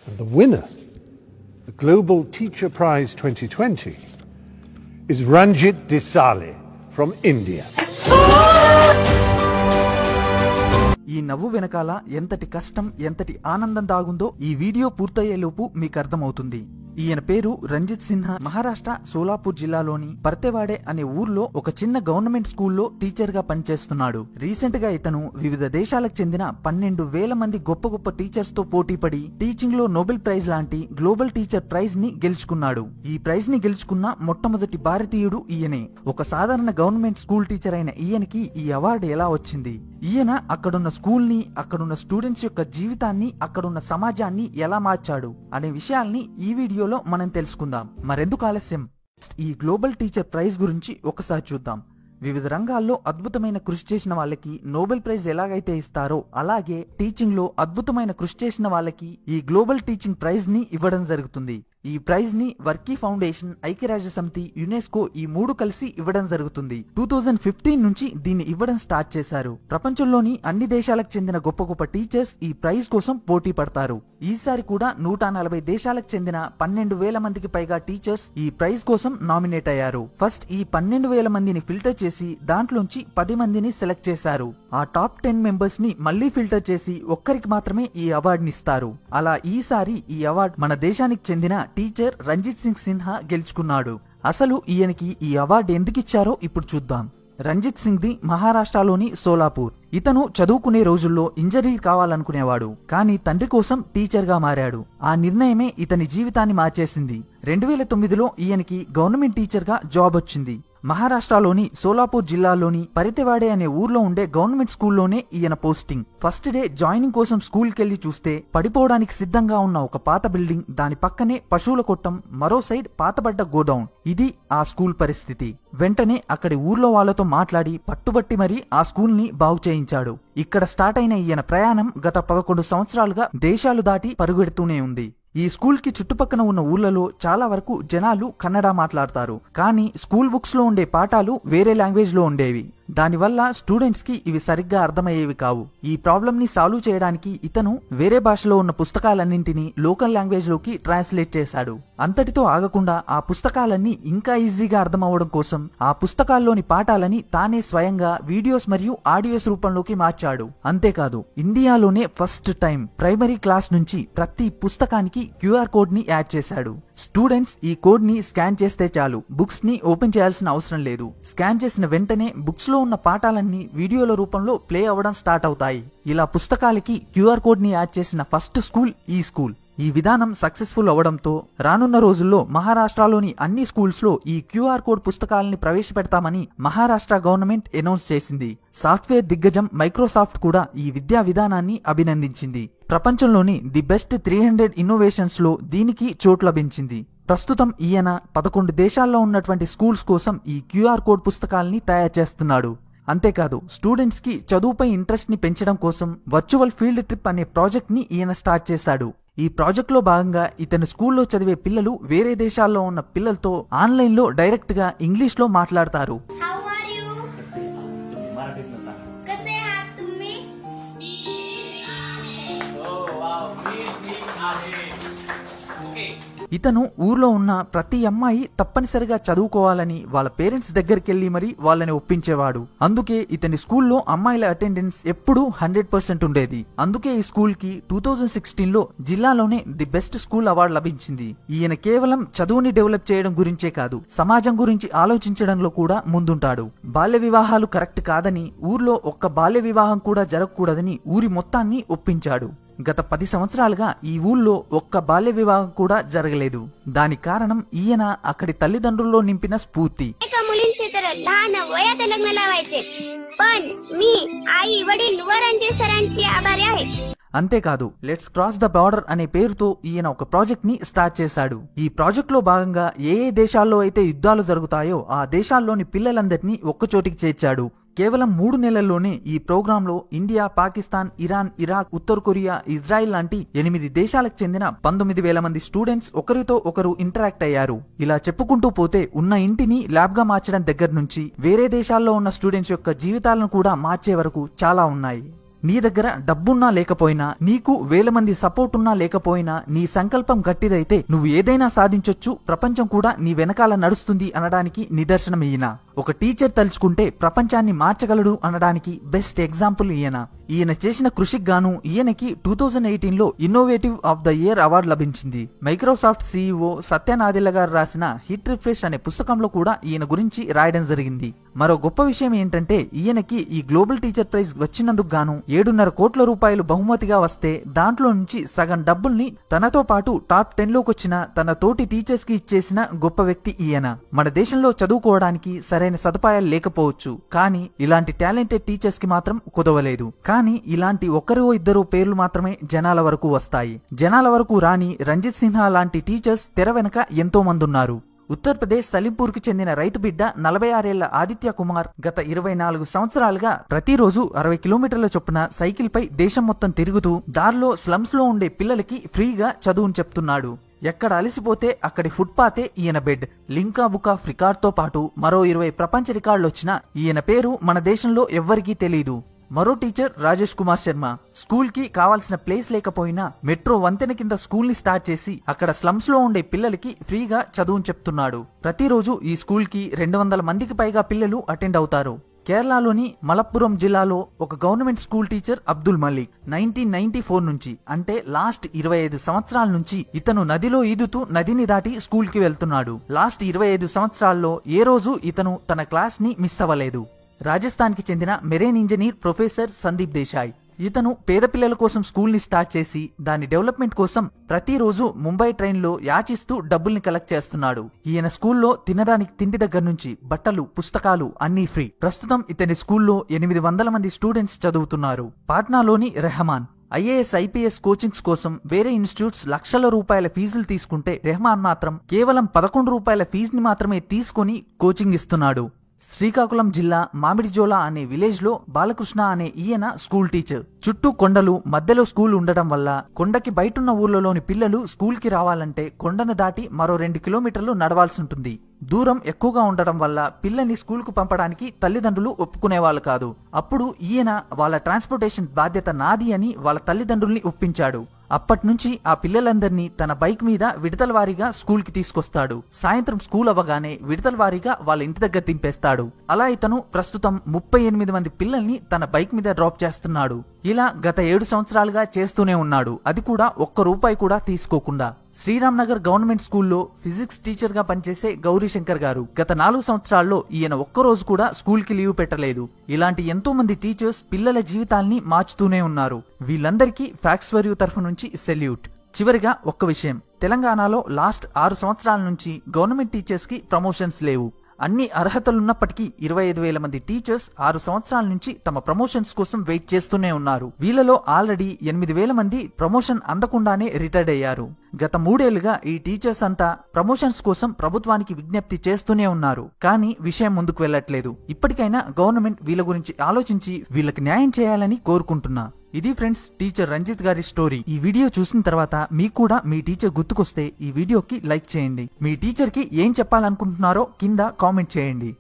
And the winner, the Global Teacher Prize 2020, is Ranjit Desale from India. ఈ నవ్వు వెనకాల ఎంతటి కష్టం ఎంతటి ఆనందం దాగుందో ఈ వీడియో పూర్తయ్యేలోపు మీకు అర్థమవుతుంది. ఈయన పేరు రంజిత్ సిన్హా. మహారాష్ట్ర సోలాపూర్ జిల్లాలోని పర్తెవాడే అనే ఊర్లో ఒక చిన్న గవర్నమెంట్ స్కూల్లో టీచర్ గా పనిచేస్తున్నాడు. రీసెంట్ గా ఇతను వివిధ దేశాలకు చెందిన 12,000 మంది గొప్ప గొప్ప టీచర్స్ తో పోటీపడి టీచింగ్ లో నోబెల్ ప్రైజ్ లాంటి గ్లోబల్ టీచర్ ప్రైజ్ ని గెలుచుకున్నాడు. ఈ ప్రైజ్ ని గెలుచుకున్న మొట్టమొదటి భారతీయుడు ఈయనే. ఒక సాధారణ గవర్నమెంట్ స్కూల్ టీచర్ అయిన ఈయనకి ఈ అవార్డు ఎలా వచ్చింది? ఈయన అక్కడున్న స్కూల్ ని, అక్కడున్న స్టూడెంట్స్ యొక్క జీవితాన్ని, అక్కడున్న సమాజాన్ని ఎలా మార్చాడు అనే విషయాల్ని ఈ వీడియోలో మనం తెలుసుకుందాం. మరెందుకు ఆలస్యం, ఈ గ్లోబల్ టీచర్ ప్రైజ్ గురించి ఒకసారి చూద్దాం. వివిధ రంగాల్లో అద్భుతమైన కృషి చేసిన వాళ్ళకి నోబెల్ ప్రైజ్ ఎలాగైతే ఇస్తారో అలాగే టీచింగ్ లో అద్భుతమైన కృషి చేసిన వాళ్ళకి ఈ గ్లోబల్ టీచింగ్ ప్రైజ్ ని ఇవ్వడం జరుగుతుంది. ఈ ప్రైజ్ ని వర్కీ ఫౌండేషన్, ఐక్యరాజ్య సమితి, యునెస్కో ఈ 3 కలిసి ఇవ్వడం జరుగుతుంది. 2015 నుంచి దీన్ని ఇవ్వడం స్టార్ట్ చేశారు. ప్రపంచంలోని అన్ని దేశాలకు చెందిన గొప్ప గొప్ప టీచర్స్ ఈ ప్రైజ్ కోసం పోటీ పడతారు. ఈసారి కూడా 140 దేశాలకు చెందిన 12,000 మందికి పైగా టీచర్స్ ఈ ప్రైజ్ కోసం నామినేట్ అయ్యారు. ఫస్ట్ ఈ 12,000 మందిని ఫిల్టర్ చేసి దాంట్లోంచి 10 మందిని సెలెక్ట్ చేశారు. ఆ టాప్ 10 మెంబర్స్ ని మళ్లీ ఫిల్టర్ చేసి ఒక్కరికి మాత్రమే ఈ అవార్డుని ఇస్తారు. అలా ఈసారి ఈ అవార్డు మన దేశానికి చెందిన టీచర్ రంజిత్ సింగ్ సిన్హా గెలుచుకున్నాడు. అసలు ఈయనకి ఈ అవార్డు ఎందుకు ఇచ్చారో ఇప్పుడు చూద్దాం. రంజిత్ సింగ్ ది మహారాష్ట్రలోని సోలాపూర్. ఇతను చదువుకునే రోజుల్లో ఇంజనీర్ కావాలనుకునేవాడు, కానీ తండ్రి కోసం టీచర్ గా మారాడు. ఆ నిర్ణయమే ఇతని జీవితాన్ని మార్చేసింది. 2009లో ఈయనకి గవర్నమెంట్ టీచర్ గా జాబ్ వచ్చింది. మహారాష్ట్రలోని సోలాపూర్ జిల్లాలోని పరితెవాడే అనే ఊర్లో ఉండే గవర్నమెంట్ స్కూల్లోనే ఈయన పోస్టింగ్. ఫస్ట్ డే జాయినింగ్ కోసం స్కూల్ కెళ్లి చూస్తే పడిపోవడానికి సిద్ధంగా ఉన్న ఒక పాత బిల్డింగ్, దాని పక్కనే పశువుల కొట్టం, మరో సైడ్ పాతబడ్డ గోడౌన్. ఇది ఆ స్కూల్ పరిస్థితి. వెంటనే అక్కడి ఊర్లో వాళ్లతో మాట్లాడి పట్టుబట్టి మరీ ఆ స్కూల్ ని బాగు చేయించాడు. ఇక్కడ స్టార్ట్ అయిన ఈయన ప్రయాణం గత 11 సంవత్సరాలుగా దేశాలు దాటి పరుగెడుతూనే ఉంది. ఈ స్కూల్ కి చుట్టుపక్కన ఉన్న ఊర్లలో చాలా వరకు జనాలు కన్నడ మాట్లాడతారు, కానీ స్కూల్ బుక్స్ లో ఉండే పాఠాలు వేరే లాంగ్వేజ్ లో ఉండేవి. దానివల్ల స్టూడెంట్స్ కి ఇవి సరిగ్గా అర్థమయ్యేవి కావు. ఈ ప్రాబ్లం ని సాల్వ్ చేయడానికి ఇతను వేరే భాషలో ఉన్న పుస్తకాలన్నింటినీ లోకల్ లాంగ్వేజ్ లోకి ట్రాన్స్లేట్ చేశాడు. అంతటితో ఆగకుండా ఆ పుస్తకాలన్నీ ఇంకా ఈజీగా అర్థమవడం కోసం ఆ పుస్తకాల్లోని పాఠాలని తానే స్వయంగా వీడియోస్ మరియు ఆడియోస్ రూపంలోకి మార్చాడు. అంతేకాదు, ఇండియాలోనే ఫస్ట్ టైం ప్రైమరీ క్లాస్ నుంచి ప్రతి పుస్తకానికి QR కోడ్ ని యాడ్ చేశాడు. స్టూడెంట్స్ ఈ కోడ్ ని స్కాన్ చేస్తే చాలు, బుక్స్ ని ఓపెన్ చేయాల్సిన అవసరం లేదు. స్కాన్ చేసిన వెంటనే బుక్స్ లో ఉన్న పాఠాలన్నీ వీడియోల రూపంలో ప్లే అవ్వడం స్టార్ట్ అవుతాయి. ఇలా పుస్తకాలకి QR కోడ్ ని యాడ్ చేసిన ఫస్ట్ స్కూల్ ఈ స్కూల్. ఈ విధానం సక్సెస్ఫుల్ అవడంతో రానున్న రోజుల్లో మహారాష్ట్రలోని అన్ని స్కూల్స్ లో ఈ QR కోడ్ పుస్తకాలని ప్రవేశపెడతామని మహారాష్ట్ర గవర్నమెంట్ అనౌన్స్ చేసింది. సాఫ్ట్వేర్ దిగ్గజం మైక్రోసాఫ్ట్ కూడా ఈ విద్యా విధానాన్ని అభినందించింది. ప్రపంచంలోని ది బెస్ట్ 300 ఇన్నోవేషన్స్ లో దీనికి చోటు లభించింది. ప్రస్తుతం ఈయన 11 దేశాల్లో ఉన్నటువంటి స్కూల్స్ కోసం ఈ QR కోడ్ పుస్తకాలని తయారు చేస్తున్నాడు. అంతేకాదు, స్టూడెంట్స్ కి చదువుపై ఇంట్రెస్ట్ ని పెంచడం కోసం వర్చువల్ ఫీల్డ్ ట్రిప్ అనే ప్రాజెక్ట్ ని ఈయన స్టార్ట్ చేశాడు. ఈ ప్రాజెక్ట్ లో భాగంగా ఇతను స్కూల్లో చదివే పిల్లలు వేరే దేశాల్లో ఉన్న పిల్లలతో ఆన్లైన్ లో డైరెక్ట్ గా ఇంగ్లీష్ లో మాట్లాడతారు. ఇతను ఊర్లో ఉన్న ప్రతి అమ్మాయి తప్పనిసరిగా చదువుకోవాలని వాళ్ళ పేరెంట్స్ దగ్గరికి మరీ వాళ్ళని ఒప్పించేవాడు. అందుకే ఇతని స్కూల్లో అమ్మాయిల అటెండెన్స్ ఎప్పుడూ 100% ఉండేది. అందుకే ఈ స్కూల్ కి 2016లో జిల్లాలోనే ది బెస్ట్ స్కూల్ అవార్డు లభించింది. ఈయన కేవలం చదువుని డెవలప్ చేయడం గురించే కాదు, సమాజం గురించి ఆలోచించడంలో కూడా ముందుంటాడు. బాల్య వివాహాలు కరెక్ట్ కాదని, ఊర్లో ఒక్క బాల్య వివాహం కూడా జరగకూడదని ఊరి మొత్తాన్ని ఒప్పించాడు. గత 10 సంవత్సరాలుగా ఈ ఊళ్ళో ఒక్క బాల్య వివాహం కూడా జరగలేదు. దానికి కారణం ఈయన అక్కడి తల్లిదండ్రుల్లో నింపిన స్ఫూర్తి. అంతేకాదు, లెట్స్ క్రాస్ ద బార్డర్ అనే పేరుతో ఈయన ఒక ప్రాజెక్ట్ ని స్టార్ట్ చేశాడు. ఈ ప్రాజెక్ట్ లో భాగంగా ఏ దేశాల్లో అయితే యుద్ధాలు జరుగుతాయో ఆ దేశాల్లోని పిల్లలందరినీ ఒక్కచోటికి చేర్చాడు. కేవలం 3 నెలల్లోనే ఈ ప్రోగ్రామ్ లో ఇండియా, పాకిస్తాన్, ఇరాన్, ఇరాక్, ఉత్తర కొరియా, ఇజ్రాయిల్ లాంటి 8 దేశాలకు చెందిన 19,000 మంది స్టూడెంట్స్ ఒకరితో ఒకరు ఇంటరాక్ట్ అయ్యారు. ఇలా చెప్పుకుంటూ పోతే ఉన్న ఇంటిని ల్యాబ్ గా మార్చడం దగ్గర నుంచి వేరే దేశాల్లో ఉన్న స్టూడెంట్స్ యొక్క జీవితాలను కూడా మార్చే వరకు చాలా ఉన్నాయి. నీ దగ్గర డబ్బున్నా లేకపోయినా, నీకు వేల మంది సపోర్ట్ ఉన్నా లేకపోయినా, నీ సంకల్పం గట్టిదైతే నువ్వు ఏదైనా సాధించొచ్చు, ప్రపంచం కూడా నీ వెనకాల నడుస్తుంది అనడానికి నిదర్శనం ఈయన. ఒక టీచర్ తలుచుకుంటే ప్రపంచాన్ని మార్చగలడు అనడానికి బెస్ట్ ఎగ్జాంపుల్ ఈయన. ఈయన చేసిన కృషికి గాను ఈయనకి 2018లో innovative of the year award లభించింది. మైక్రోసాఫ్ట్ CEO సత్య నాదెళ్ల గారు రాసిన హిట్ రిఫ్రెష్ అనే పుస్తకంలో కూడా ఈయన గురించి రాయడం జరిగింది. మరో గొప్ప విషయం ఏంటంటే ఈయనకి ఈ గ్లోబల్ టీచర్ ప్రైజ్ వచ్చినందుకు గాను 7.5 కోట్ల రూపాయలు బహుమతిగా వస్తే దాంట్లో నుంచి సగం డబ్బుల్ని తనతో పాటు టాప్ 10లోకి వచ్చిన తన తోటి టీచర్స్ కి ఇచ్చేసిన గొప్ప వ్యక్తి ఈయన. మన దేశంలో చదువుకోవడానికి సరైన సదుపాయాలు లేకపోవచ్చు, కానీ ఇలాంటి టాలెంటెడ్ టీచర్స్ కి మాత్రం కుదవలేదు. కానీ ఇలాంటి ఒకరో ఇద్దరు పేర్లు మాత్రమే జనాల వరకు వస్తాయి. జనాల వరకు రాని రంజిత్ సిన్హా లాంటి టీచర్స్ తెర వెనక ఎంతో మంది ఉన్నారు. ఉత్తరప్రదేశ్ సలీంపూర్ కి చెందిన రైతు బిడ్డ 46 ఏళ్ల ఆదిత్య కుమార్ గత 24 సంవత్సరాలుగా ప్రతిరోజు 60 కిలోమీటర్ల చొప్పున సైకిల్ పై దేశం మొత్తం తిరుగుతూ దారిలో స్లమ్స్ లో ఉండే పిల్లలకి ఫ్రీగా చదువును చెప్తున్నాడు. ఎక్కడ అలసిపోతే అక్కడి ఫుట్పాతే ఈయన bed. Limca book of record తో పాటు మరో 20 ప్రపంచ రికార్డులు వచ్చిన ఈయన పేరు మన దేశంలో ఎవ్వరికీ తెలీదు. మరో టీచర్ రాజేష్ కుమార్ శర్మ. స్కూల్ కి కావాల్సిన ప్లేస్ లేకపోయినా మెట్రో వంతెన కింద స్కూల్ ని స్టార్ట్ చేసి అక్కడ స్లమ్స్ లో ఉండే పిల్లలకి ఫ్రీగా చదువును చెప్తున్నాడు. ప్రతిరోజు ఈ స్కూల్ కి 200 మందికి పైగా పిల్లలు అటెండ్ అవుతారు. కేరళలోని మలప్పురం జిల్లాలో ఒక government school teacher Abdul Malik 1994 నుంచి, అంటే లాస్ట్ 25 సంవత్సరాల నుంచి ఇతను నదిలో ఈదుతూ నదిని దాటి స్కూల్ కి వెళ్తున్నాడు. లాస్ట్ 25 సంవత్సరాల్లో ఏ రోజు ఇతను తన క్లాస్ ని మిస్ అవ్వలేదు. రాజస్థాన్ కి చెందిన marine engineer professor Sandeep Desai. ఇతను పేద పిల్లల కోసం స్కూల్ ని స్టార్ట్ చేసి దాని డెవలప్మెంట్ కోసం ప్రతిరోజు ముంబై ట్రైన్ లో యాచిస్తూ డబ్బుల్ని కలెక్ట్ చేస్తున్నాడు. ఈయన స్కూల్లో తినడానికి తిండి దగ్గర నుంచి బట్టలు, పుస్తకాలు అన్నీ ఫ్రీ. ప్రస్తుతం ఇతని స్కూల్లో 800 మంది స్టూడెంట్స్ చదువుతున్నారు. పాట్నాలోని రెహమాన్ IAS IPS కోచింగ్స్ కోసం వేరే ఇన్స్టిట్యూట్స్ లక్షల రూపాయల ఫీజులు తీసుకుంటే రెహమాన్ మాత్రం కేవలం 11 రూపాయల ఫీజుని మాత్రమే తీసుకుని కోచింగ్ ఇస్తున్నాడు. శ్రీకాకుళం జిల్లా మామిడిజోలా అనే విలేజ్ లో బాలకృష్ణ అనే ఈయన స్కూల్ టీచర్. చుట్టూ కొండలు, మధ్యలో స్కూల్ ఉండడం వల్ల కొండకి బయటున్న ఊర్లలోని పిల్లలు స్కూల్ కి రావాలంటే కొండను దాటి మరో 2 కిలోమీటర్లు నడవాల్సి ఉంటుంది. దూరం ఎక్కువగా ఉండడం వల్ల పిల్లల్ని స్కూల్ కు పంపడానికి తల్లిదండ్రులు ఒప్పుకునేవాళ్ళు కాదు. అప్పుడు ఈయన వాళ్ళ ట్రాన్స్పోర్టేషన్ బాధ్యత నాది అని వాళ్ళ తల్లిదండ్రుల్ని ఒప్పించాడు. అప్పట్నుంచి ఆ పిల్లలందరినీ తన బైక్ మీద విడతల వారీగా స్కూల్ కి తీసుకొస్తాడు. సాయంత్రం స్కూల్ అవ్వగానే విడతల వారీగా వాళ్ళ ఇంటి దగ్గర దింపేస్తాడు. అలా ఇతను ప్రస్తుతం 38 మంది పిల్లల్ని తన బైక్ మీద డ్రాప్ చేస్తున్నాడు. ఇలా గత 7 సంవత్సరాలుగా చేస్తూనే ఉన్నాడు. అది కూడా ₹1 కూడా తీసుకోకుండా. శ్రీరామ్ నగర్ గవర్నమెంట్ స్కూల్లో ఫిజిక్స్ టీచర్ గా పనిచేసే గౌరీశంకర్ గారు గత 4 సంవత్సరాల్లో ఈయన ఒక్కరోజు కూడా స్కూల్ కి లీవ్ పెట్టలేదు. ఇలాంటి ఎంతో మంది టీచర్స్ పిల్లల జీవితాల్ని మార్చుతూనే ఉన్నారు. వీళ్ళందరికీ ఫ్యాక్స్ ఫర్ యూ తరఫు నుంచి సెల్యూట్. చివరిగా ఒక్క విషయం, తెలంగాణలో లాస్ట్ 6 సంవత్సరాల నుంచి గవర్నమెంట్ టీచర్స్ కి ప్రమోషన్స్ లేవు. అన్ని అర్హతలున్నప్పటికీ 25,000 మంది టీచర్స్ 6 సంవత్సరాల నుంచి తమ ప్రమోషన్స్ కోసం వెయిట్ చేస్తూనే ఉన్నారు. వీళ్ళలో ఆల్రెడీ 8,000 మంది ప్రమోషన్ అందకుండానే రిటైర్డ్ అయ్యారు. గత 3 ఏళ్లుగా ఈ టీచర్స్ అంతా ప్రమోషన్స్ కోసం ప్రభుత్వానికి విజ్ఞప్తి చేస్తూనే ఉన్నారు. కానీ విషయం ముందుకు వెళ్లట్లేదు. ఇప్పటికైనా గవర్నమెంట్ వీళ్ళ గురించి ఆలోచించి వీళ్ళకి న్యాయం చేయాలని కోరుకుంటున్నా. ఇది ఫ్రెండ్స్ టీచర్ రంజిత్ గారి స్టోరీ. ఈ వీడియో చూసిన తర్వాత మీకు కూడా మీ టీచర్ గుర్తుకొస్తే ఈ వీడియోకి లైక్ చేయండి. మీ టీచర్ కి ఏం చెప్పాలనుకుంటున్నారో కింద కామెంట్ చేయండి.